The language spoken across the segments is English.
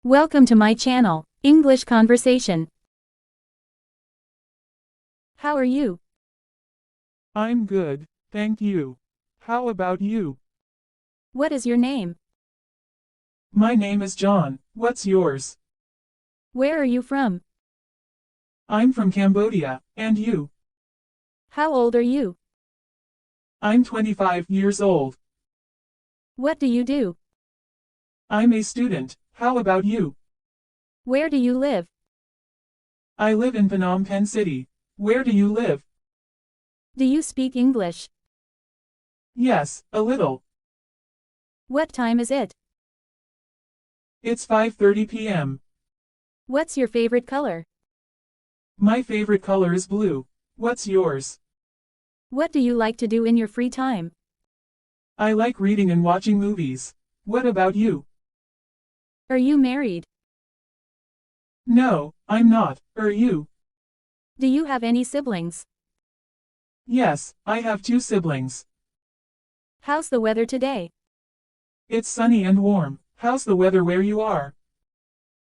Welcome to my channel, English Conversation. How are you? I'm good, thank you. How about you? What is your name? My name is John. What's yours? Where are you from? I'm from Cambodia, and you? How old are you? I'm 25 years old. What do you do? I'm a student. How about you? Where do you live? I live in Phnom Penh City. Where do you live? Do you speak English? Yes, a little. What time is it? It's 5:30 p.m. What's your favorite color? My favorite color is blue. What's yours? What do you like to do in your free time? I like reading and watching movies. What about you? Are you married? No, I'm not. Are you? Do you have any siblings? Yes, I have two siblings. How's the weather today? It's sunny and warm. How's the weather where you are?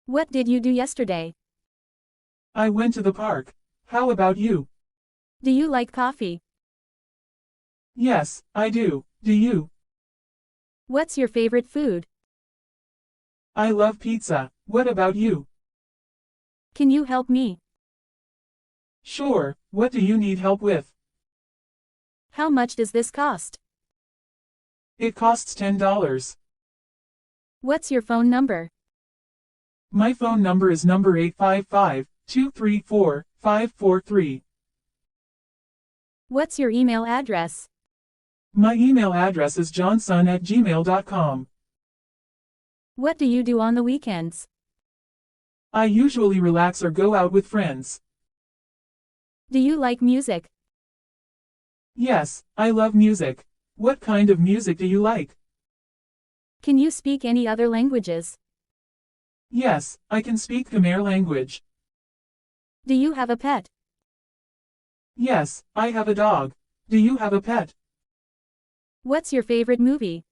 What did you do yesterday? I went to the park. How about you? Do you like coffee? Yes, I do. Do you? What's your favorite food? I love pizza. What about you? Can you help me? Sure, what do you need help with? How much does this cost? It costs $10. What's your phone number? My phone number is number 855-234-543. What's your email address? My email address is johnson@gmail.com. What do you do on the weekends? I usually relax or go out with friends. Do you like music? Yes, I love music. What kind of music do you like? Can you speak any other languages? Yes, I can speak Khmer language. Do you have a pet? Yes, I have a dog. Do you have a pet? What's your favorite movie?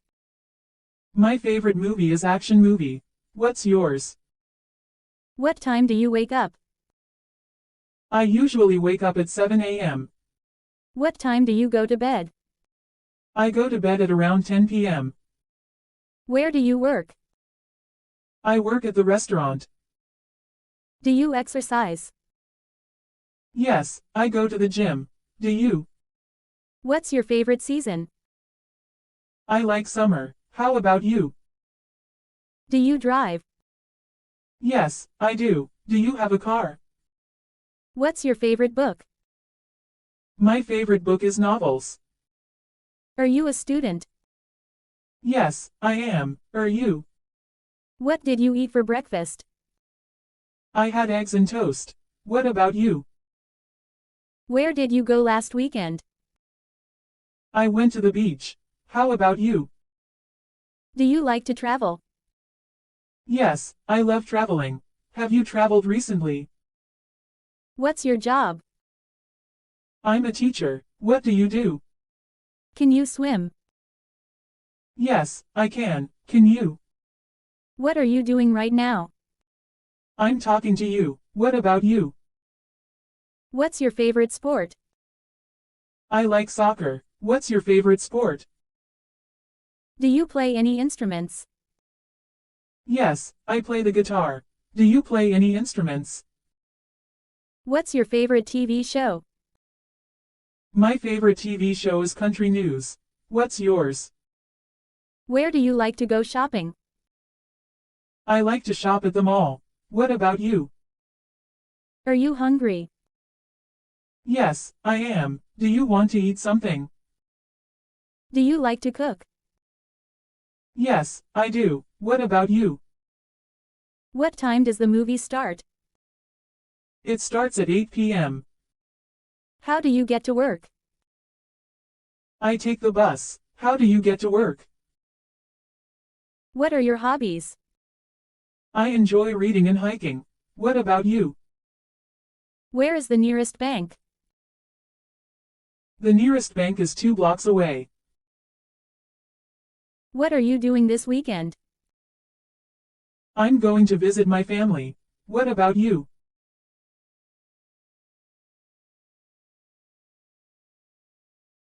My favorite movie is action movie. What's yours? What time do you wake up? I usually wake up at 7 a.m. What time do you go to bed? I go to bed at around 10 p.m. Where do you work? I work at the restaurant. Do you exercise? Yes, I go to the gym. Do you? What's your favorite season? I like summer. How about you? Do you drive? Yes, I do. Do you have a car? What's your favorite book? My favorite book is novels. Are you a student? Yes, I am. Are you? What did you eat for breakfast? I had eggs and toast. What about you? Where did you go last weekend? I went to the beach. How about you? Do you like to travel? Yes, I love traveling. Have you traveled recently? What's your job? I'm a teacher. What do you do? Can you swim? Yes, I can. Can you? What are you doing right now? I'm talking to you. What about you? What's your favorite sport? I like soccer. What's your favorite sport? Do you play any instruments? Yes, I play the guitar. Do you play any instruments? What's your favorite TV show? My favorite TV show is Country News. What's yours? Where do you like to go shopping? I like to shop at the mall. What about you? Are you hungry? Yes, I am. Do you want to eat something? Do you like to cook? Yes, I do. What about you? What time does the movie start? It starts at 8 p.m. How do you get to work? I take the bus. How do you get to work? What are your hobbies? I enjoy reading and hiking. What about you? Where is the nearest bank? The nearest bank is 2 blocks away. What are you doing this weekend? I'm going to visit my family. What about you?